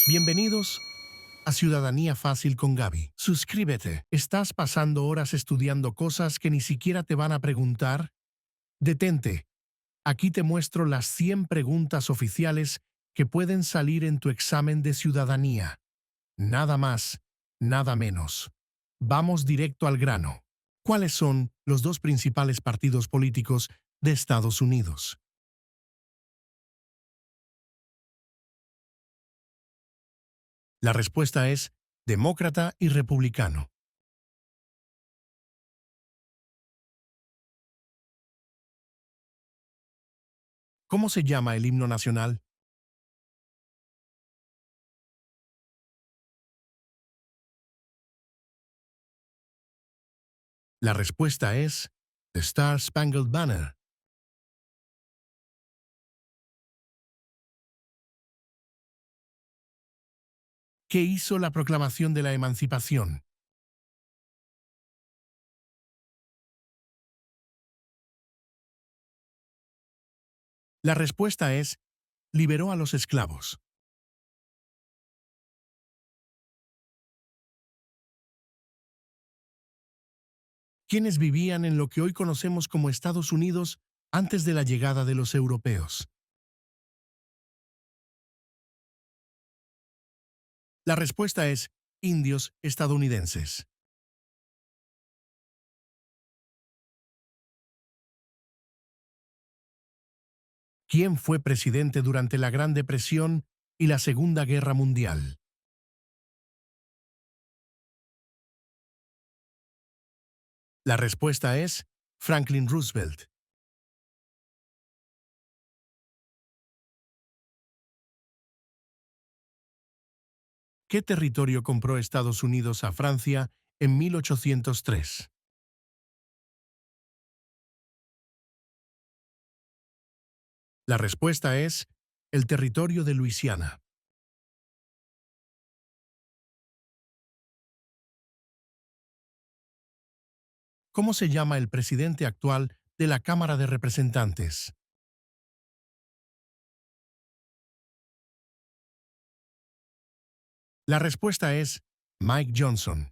Bienvenidos a Ciudadanía Fácil con Gaby. Suscríbete. ¿Estás pasando horas estudiando cosas que ni siquiera te van a preguntar? Detente. Aquí te muestro las 100 preguntas oficiales que pueden salir en tu examen de ciudadanía. Nada más, nada menos. Vamos directo al grano. ¿Cuáles son los dos principales partidos políticos de Estados Unidos? La respuesta es demócrata y republicano. ¿Cómo se llama el himno nacional? La respuesta es The Star Spangled Banner. ¿Qué hizo la proclamación de la emancipación? La respuesta es liberó a los esclavos. ¿Quiénes vivían en lo que hoy conocemos como Estados Unidos antes de la llegada de los europeos? La respuesta es indios estadounidenses. ¿Quién fue presidente durante la Gran Depresión y la Segunda Guerra Mundial? La respuesta es Franklin Roosevelt. ¿Qué territorio compró Estados Unidos a Francia en 1803? La respuesta es el territorio de Luisiana. ¿Cómo se llama el presidente actual de la Cámara de Representantes? La respuesta es Mike Johnson.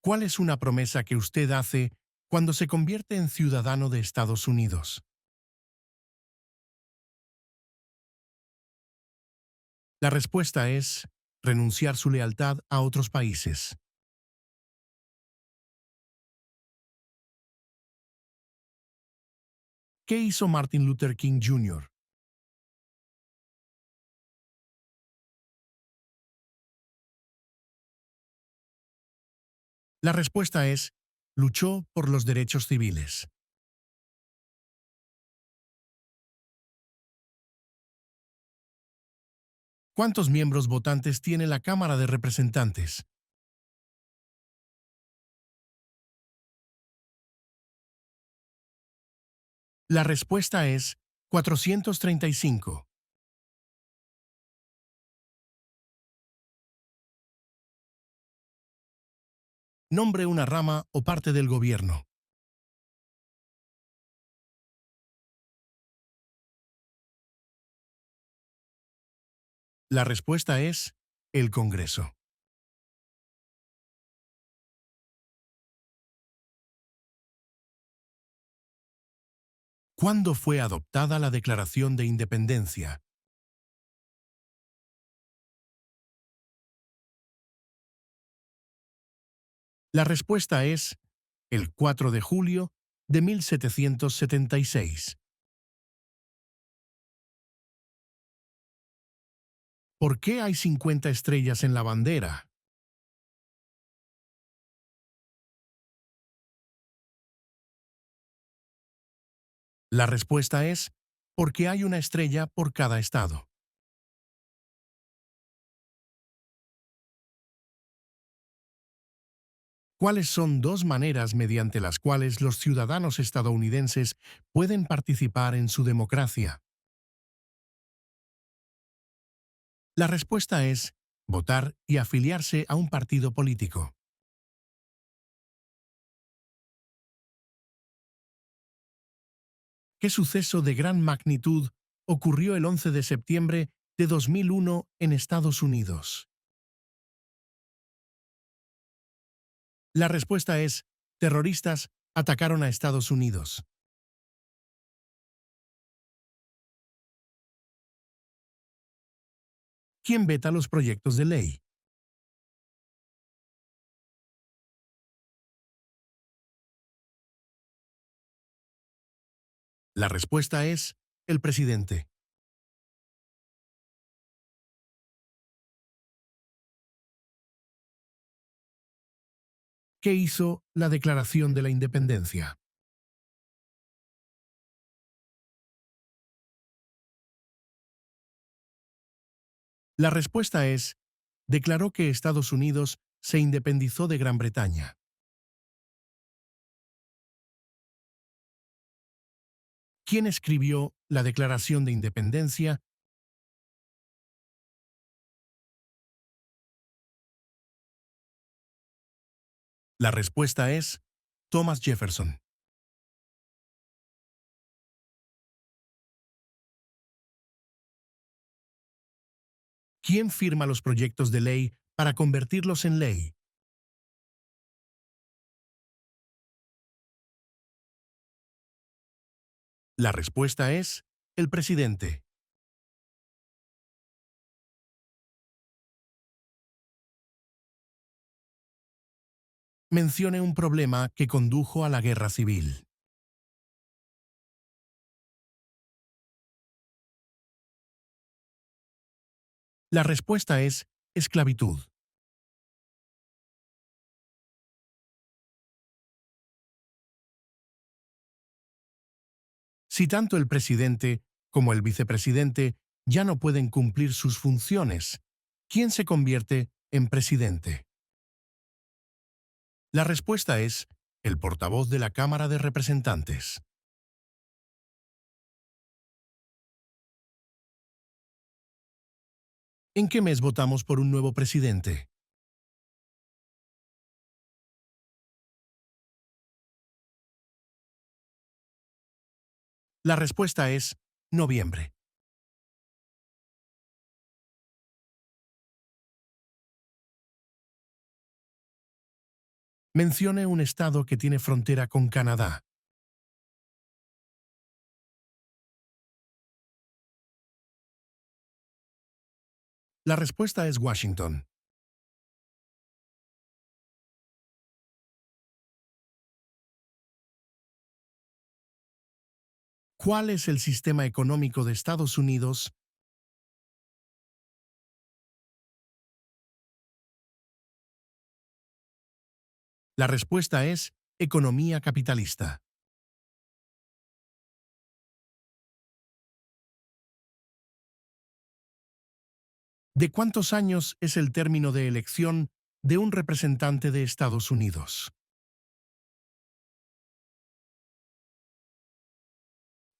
¿Cuál es una promesa que usted hace cuando se convierte en ciudadano de Estados Unidos? La respuesta es renunciar su lealtad a otros países. ¿Qué hizo Martin Luther King Jr.? La respuesta es luchó por los derechos civiles. ¿Cuántos miembros votantes tiene la Cámara de Representantes? La respuesta es 435. Nombre una rama o parte del gobierno. La respuesta es el Congreso. ¿Cuándo fue adoptada la Declaración de Independencia? La respuesta es el 4 de julio de 1776. ¿Por qué hay 50 estrellas en la bandera? La respuesta es porque hay una estrella por cada estado. ¿Cuáles son dos maneras mediante las cuales los ciudadanos estadounidenses pueden participar en su democracia? La respuesta es votar y afiliarse a un partido político. ¿Qué suceso de gran magnitud ocurrió el 11 de septiembre de 2001 en Estados Unidos? La respuesta es: terroristas atacaron a Estados Unidos. ¿Quién veta los proyectos de ley? La respuesta es: el presidente. ¿Qué hizo la Declaración de la Independencia? La respuesta es: declaró que Estados Unidos se independizó de Gran Bretaña. ¿Quién escribió la Declaración de Independencia? La respuesta es: Thomas Jefferson. ¿Quién firma los proyectos de ley para convertirlos en ley? La respuesta es: el presidente. Mencione un problema que condujo a la guerra civil. La respuesta es: esclavitud. Si tanto el presidente como el vicepresidente ya no pueden cumplir sus funciones, ¿quién se convierte en presidente? La respuesta es: el portavoz de la Cámara de Representantes. ¿En qué mes votamos por un nuevo presidente? La respuesta es: noviembre. Mencione un estado que tiene frontera con Canadá. La respuesta es Washington. ¿Cuál es el sistema económico de Estados Unidos? La respuesta es: economía capitalista. ¿De cuántos años es el término de elección de un representante de Estados Unidos?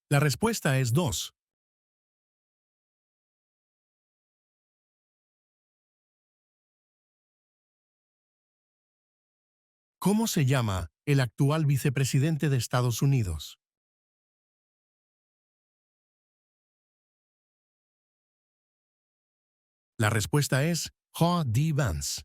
La respuesta es 2. ¿Cómo se llama el actual vicepresidente de Estados Unidos? La respuesta es J.D. Vance.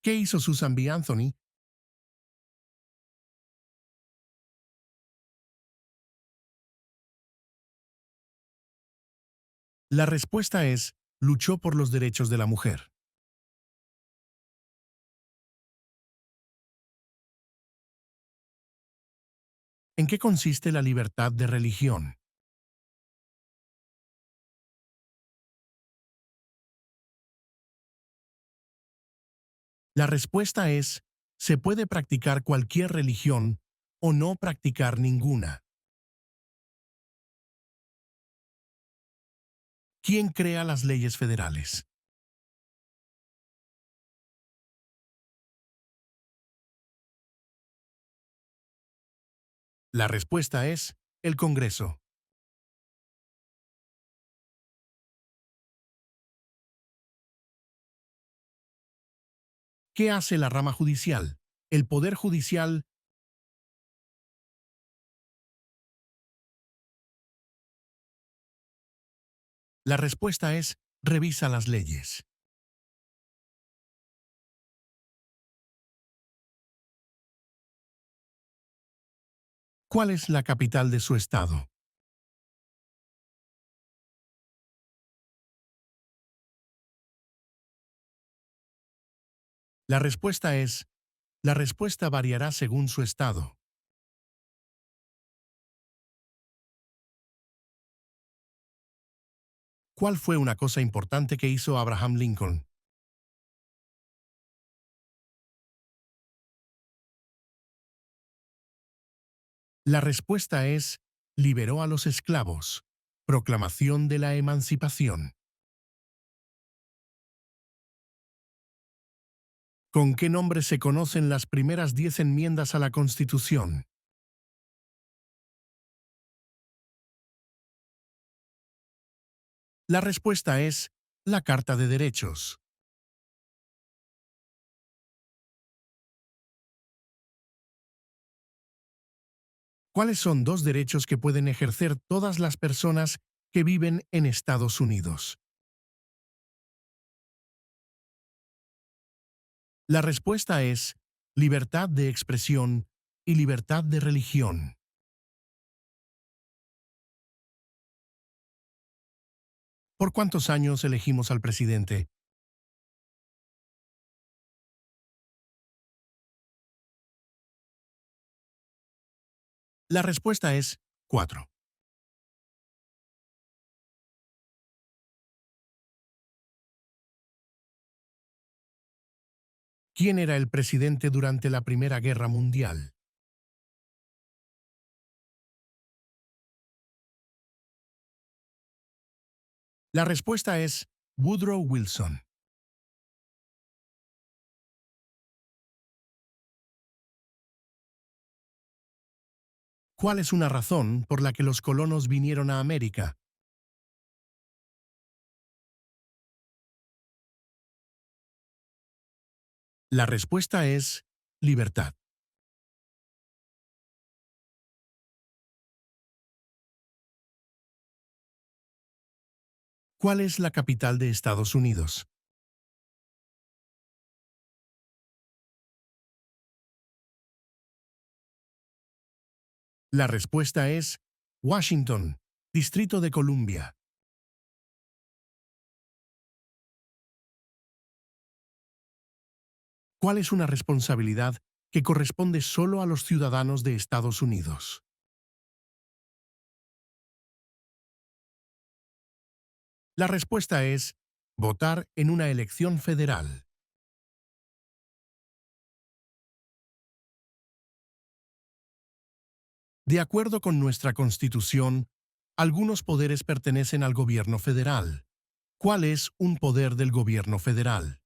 ¿Qué hizo Susan B. Anthony? La respuesta es: luchó por los derechos de la mujer. ¿En qué consiste la libertad de religión? La respuesta es: se puede practicar cualquier religión o no practicar ninguna. ¿Quién crea las leyes federales? La respuesta es: el Congreso. ¿Qué hace la rama judicial? El Poder Judicial. La respuesta es, revisa las leyes. ¿Cuál es la capital de su estado? La respuesta es, la respuesta variará según su estado. ¿Cuál fue una cosa importante que hizo Abraham Lincoln? La respuesta es, liberó a los esclavos. Proclamación de la emancipación. ¿Con qué nombre se conocen las primeras 10 enmiendas a la Constitución? La respuesta es, la Carta de Derechos. ¿Cuáles son dos derechos que pueden ejercer todas las personas que viven en Estados Unidos? La respuesta es, libertad de expresión y libertad de religión. ¿Por cuántos años elegimos al presidente? La respuesta es 4. ¿Quién era el presidente durante la Primera Guerra Mundial? La respuesta es Woodrow Wilson. ¿Cuál es una razón por la que los colonos vinieron a América? La respuesta es libertad. ¿Cuál es la capital de Estados Unidos? La respuesta es Washington, Distrito de Columbia. ¿Cuál es una responsabilidad que corresponde solo a los ciudadanos de Estados Unidos? La respuesta es votar en una elección federal. De acuerdo con nuestra Constitución, algunos poderes pertenecen al gobierno federal. ¿Cuál es un poder del gobierno federal?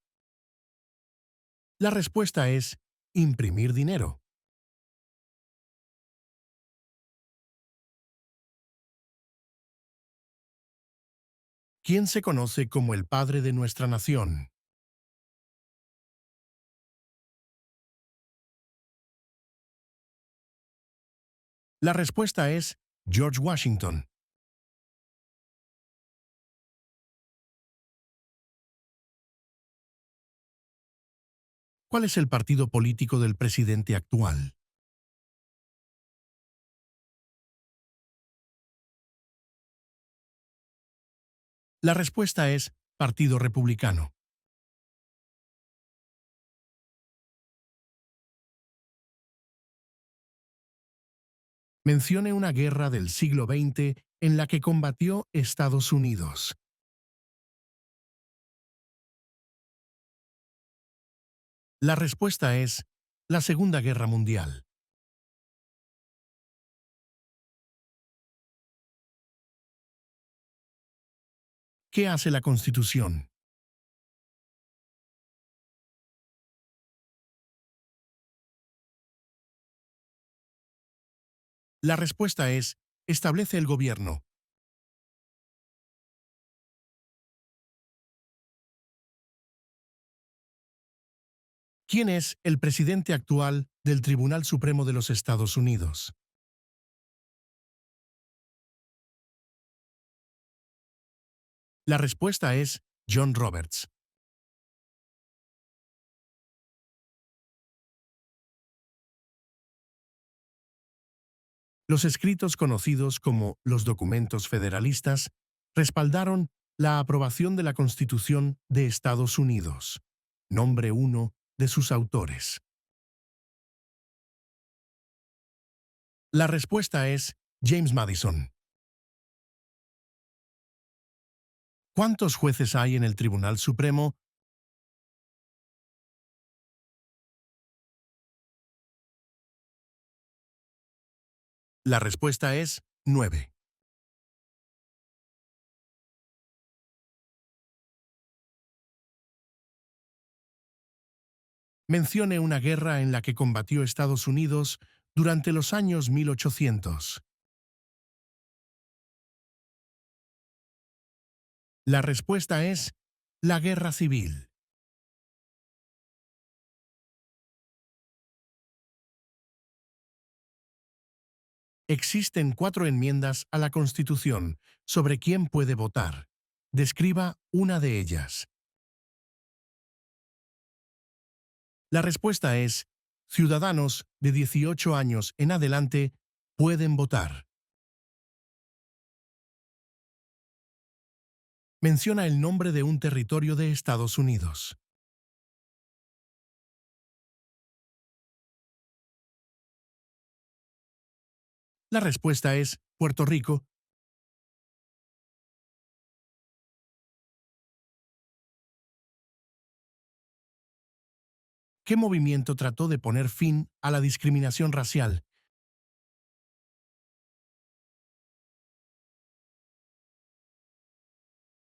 La respuesta es imprimir dinero. ¿Quién se conoce como el padre de nuestra nación? La respuesta es George Washington. ¿Cuál es el partido político del presidente actual? La respuesta es Partido Republicano. Mencione una guerra del siglo XX en la que combatió Estados Unidos. La respuesta es la Segunda Guerra Mundial. ¿Qué hace la Constitución? La respuesta es establece el gobierno. ¿Quién es el presidente actual del Tribunal Supremo de los Estados Unidos? La respuesta es John Roberts. Los escritos conocidos como los documentos federalistas respaldaron la aprobación de la Constitución de Estados Unidos. Nombre uno de sus autores. La respuesta es James Madison. ¿Cuántos jueces hay en el Tribunal Supremo? La respuesta es 9. Mencione una guerra en la que combatió Estados Unidos durante los años 1800. La respuesta es la Guerra Civil. Existen 4 enmiendas a la Constitución sobre quién puede votar. Describa una de ellas. La respuesta es: ciudadanos de 18 años en adelante pueden votar. Menciona el nombre de un territorio de Estados Unidos. La respuesta es Puerto Rico. ¿Qué movimiento trató de poner fin a la discriminación racial?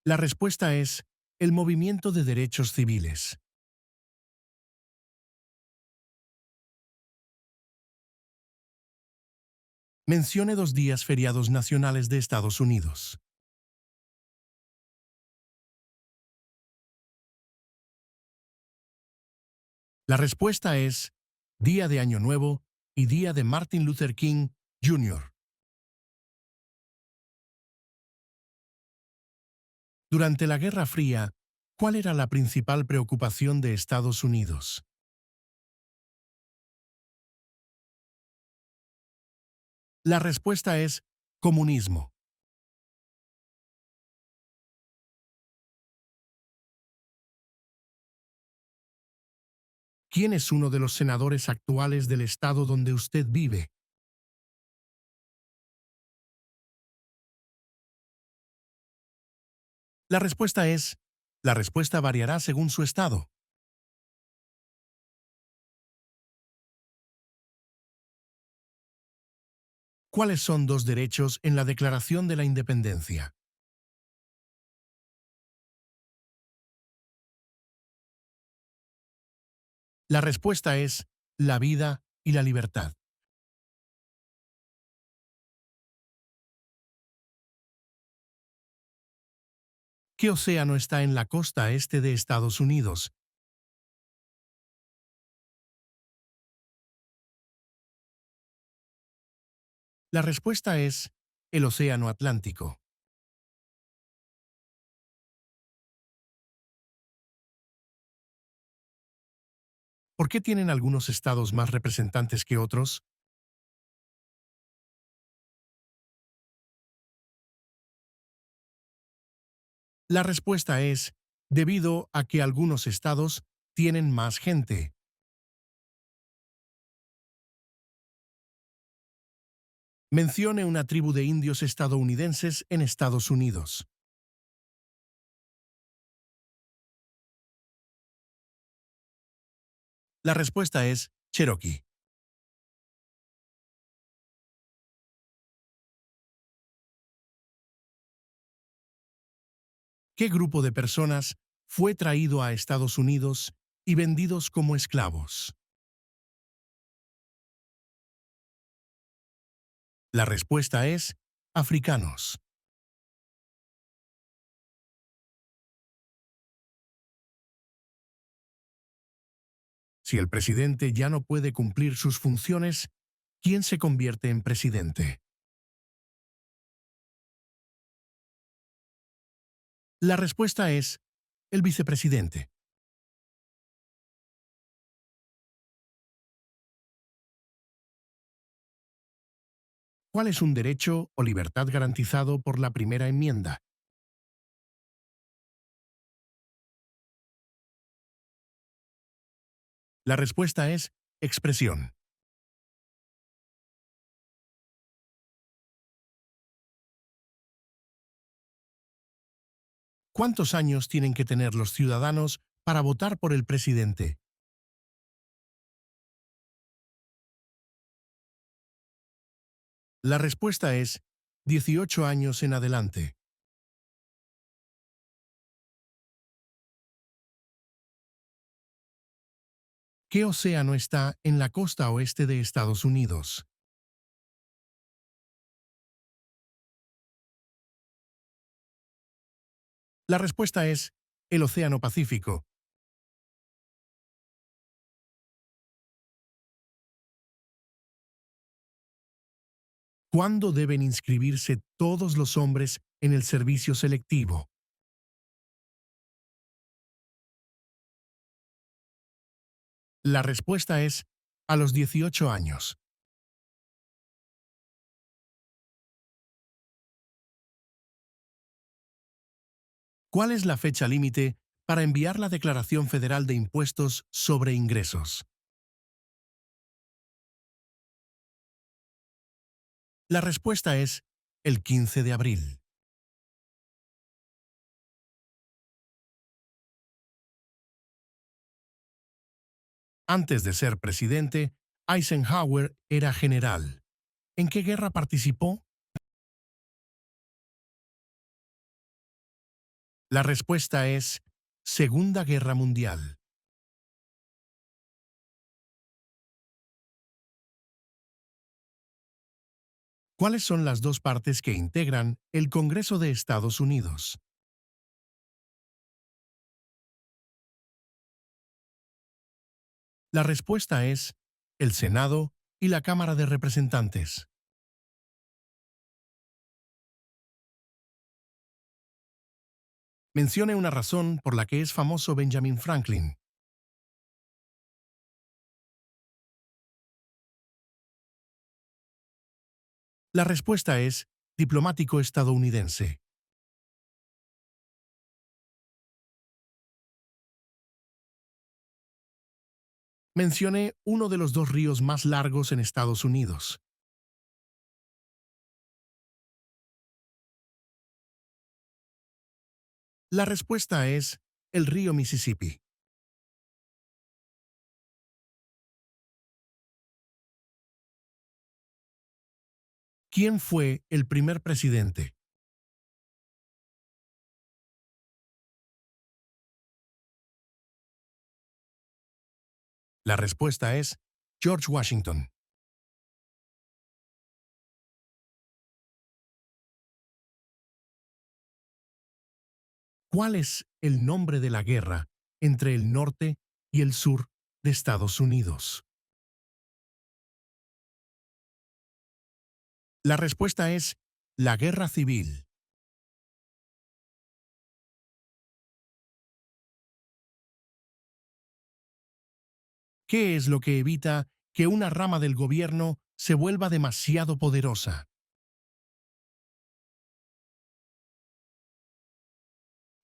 La respuesta es el movimiento de derechos civiles. Mencione 2 días feriados nacionales de Estados Unidos. La respuesta es Día de Año Nuevo y Día de Martin Luther King, Jr. Durante la Guerra Fría, ¿cuál era la principal preocupación de Estados Unidos? La respuesta es comunismo. ¿Quién es uno de los senadores actuales del estado donde usted vive? La respuesta es, la respuesta variará según su estado. ¿Cuáles son 2 derechos en la Declaración de la Independencia? La respuesta es la vida y la libertad. ¿Qué océano está en la costa este de Estados Unidos? La respuesta es el Océano Atlántico. ¿Por qué tienen algunos estados más representantes que otros? La respuesta es debido a que algunos estados tienen más gente. Mencione una tribu de indios estadounidenses en Estados Unidos. La respuesta es Cherokee. ¿Qué grupo de personas fue traído a Estados Unidos y vendidos como esclavos? La respuesta es africanos. Si el presidente ya no puede cumplir sus funciones, ¿quién se convierte en presidente? La respuesta es el vicepresidente. ¿Cuál es un derecho o libertad garantizado por la primera enmienda? La respuesta es expresión. ¿Cuántos años tienen que tener los ciudadanos para votar por el presidente? La respuesta es 18 años en adelante. ¿Qué océano está en la costa oeste de Estados Unidos? La respuesta es el Océano Pacífico. ¿Cuándo deben inscribirse todos los hombres en el servicio selectivo? La respuesta es a los 18 años. ¿Cuál es la fecha límite para enviar la Declaración Federal de Impuestos sobre Ingresos? La respuesta es el 15 de abril. Antes de ser presidente, Eisenhower era general. ¿En qué guerra participó? La respuesta es Segunda Guerra Mundial. ¿Cuáles son las dos partes que integran el Congreso de Estados Unidos? La respuesta es el Senado y la Cámara de Representantes. Mencione una razón por la que es famoso Benjamin Franklin. La respuesta es diplomático estadounidense. Mencione uno de los dos ríos más largos en Estados Unidos. La respuesta es el río Mississippi. ¿Quién fue el primer presidente? La respuesta es George Washington. ¿Cuál es el nombre de la guerra entre el norte y el sur de Estados Unidos? La respuesta es la Guerra Civil. ¿Qué es lo que evita que una rama del gobierno se vuelva demasiado poderosa?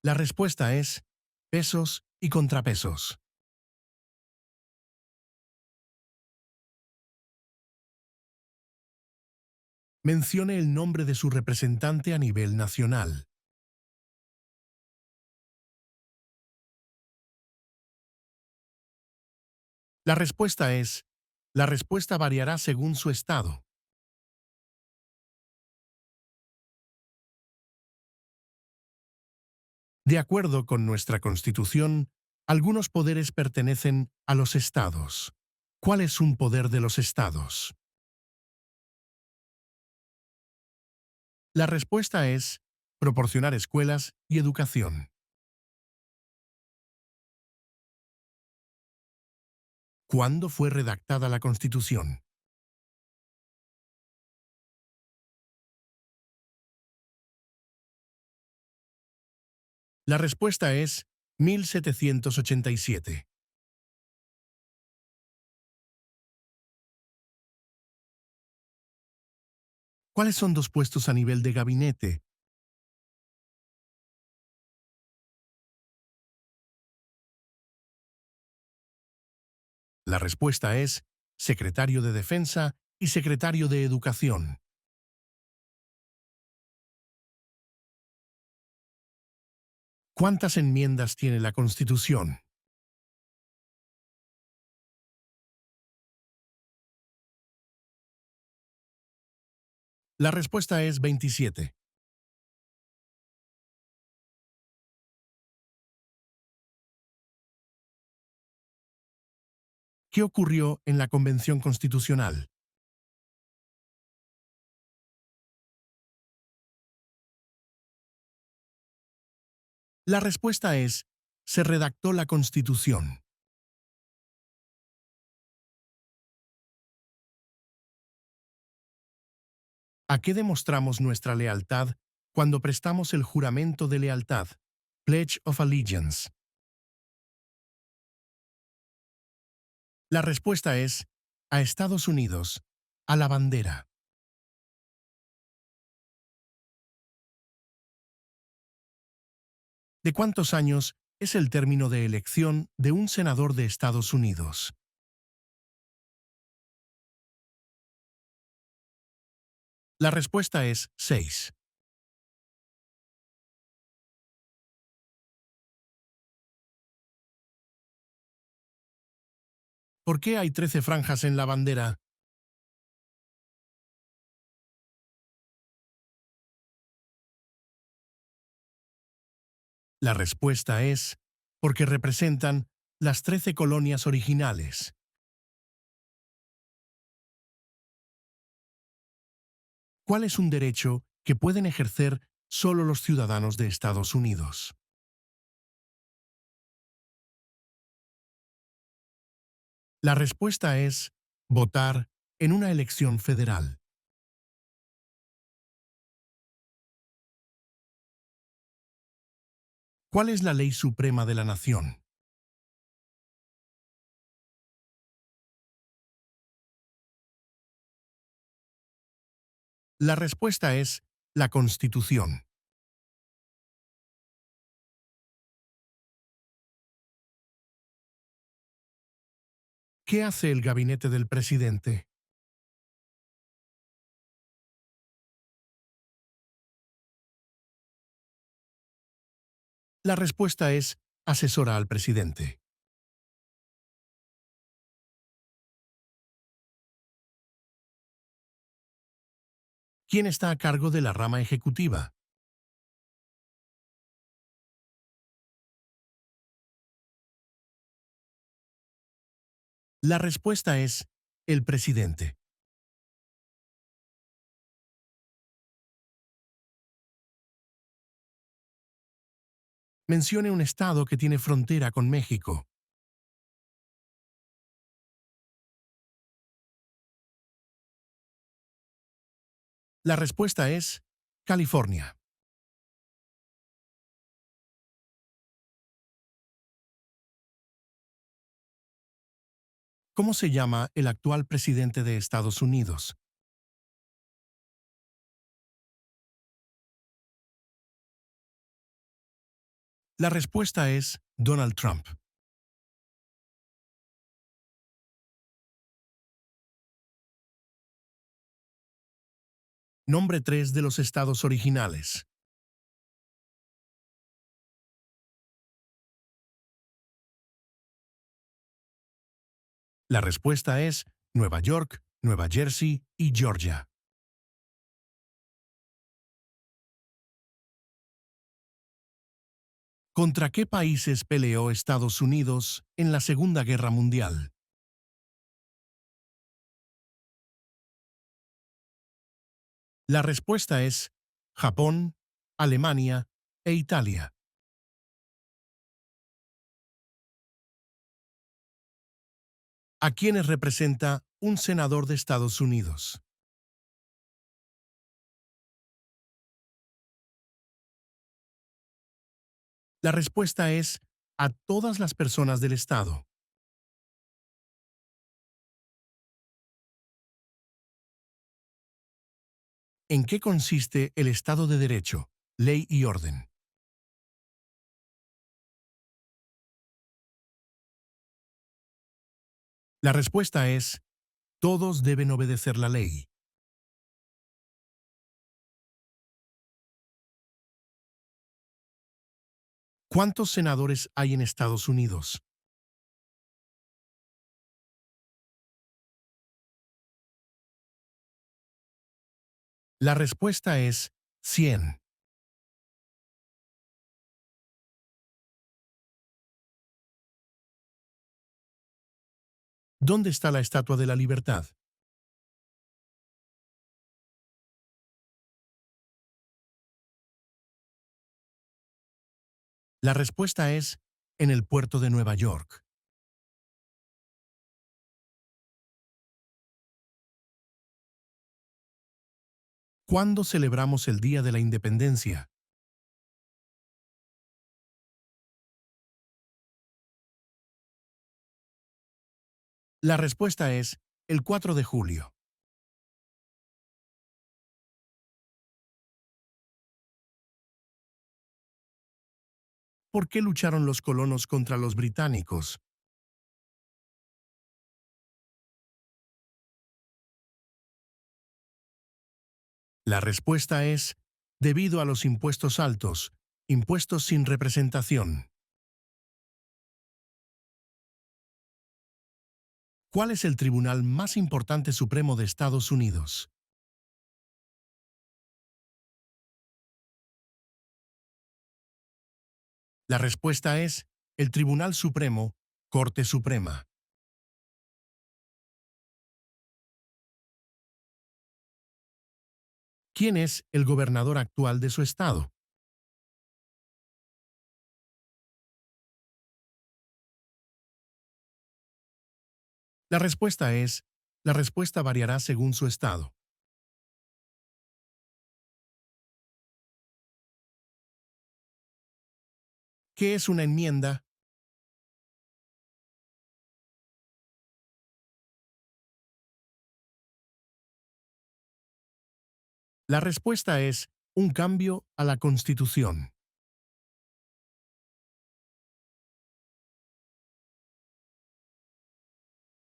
La respuesta es pesos y contrapesos. Mencione el nombre de su representante a nivel nacional. La respuesta es, la respuesta variará según su estado. De acuerdo con nuestra Constitución, algunos poderes pertenecen a los estados. ¿Cuál es un poder de los estados? La respuesta es proporcionar escuelas y educación. ¿Cuándo fue redactada la Constitución? La respuesta es 1787. ¿Cuáles son dos puestos a nivel de gabinete? La respuesta es secretario de Defensa y secretario de Educación. ¿Cuántas enmiendas tiene la Constitución? La respuesta es 27. ¿Qué ocurrió en la Convención Constitucional? La respuesta es se redactó la Constitución. ¿A qué demostramos nuestra lealtad cuando prestamos el juramento de lealtad? Pledge of Allegiance. La respuesta es a Estados Unidos, a la bandera. ¿De cuántos años es el término de elección de un senador de Estados Unidos? La respuesta es 6. ¿Por qué hay 13 franjas en la bandera? La respuesta es porque representan las 13 colonias originales. ¿Cuál es un derecho que pueden ejercer solo los ciudadanos de Estados Unidos? La respuesta es votar en una elección federal. ¿Cuál es la ley suprema de la nación? La respuesta es la Constitución. ¿Qué hace el gabinete del presidente? La respuesta es asesora al presidente. ¿Quién está a cargo de la rama ejecutiva? La respuesta es el presidente. Mencione un estado que tiene frontera con México. La respuesta es California. ¿Cómo se llama el actual presidente de Estados Unidos? La respuesta es Donald Trump. Nombre 3 de los estados originales. La respuesta es Nueva York, Nueva Jersey y Georgia. ¿Contra qué países peleó Estados Unidos en la Segunda Guerra Mundial? La respuesta es Japón, Alemania e Italia. ¿A quiénes representa un senador de Estados Unidos? La respuesta es a todas las personas del Estado. ¿En qué consiste el Estado de Derecho, ley y orden? La respuesta es todos deben obedecer la ley. ¿Cuántos senadores hay en Estados Unidos? La respuesta es 100. ¿Dónde está la Estatua de la Libertad? La respuesta es en el puerto de Nueva York. ¿Cuándo celebramos el Día de la Independencia? La respuesta es el 4 de julio. ¿Por qué lucharon los colonos contra los británicos? La respuesta es debido a los impuestos altos, impuestos sin representación. ¿Cuál es el tribunal más importante supremo de Estados Unidos? La respuesta es el Tribunal Supremo, Corte Suprema. ¿Quién es el gobernador actual de su estado? La respuesta es, la respuesta variará según su estado. ¿Qué es una enmienda? La respuesta es un cambio a la Constitución.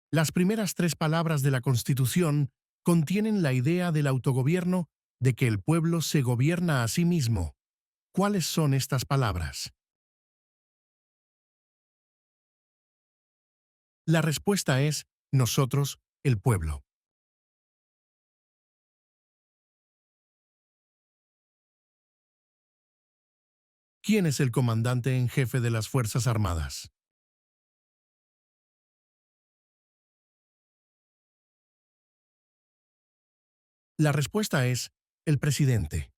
Las primeras tres palabras de la Constitución contienen la idea del autogobierno, de que el pueblo se gobierna a sí mismo. ¿Cuáles son estas palabras? La respuesta es nosotros, el pueblo. ¿Quién es el comandante en jefe de las Fuerzas Armadas? La respuesta es el presidente.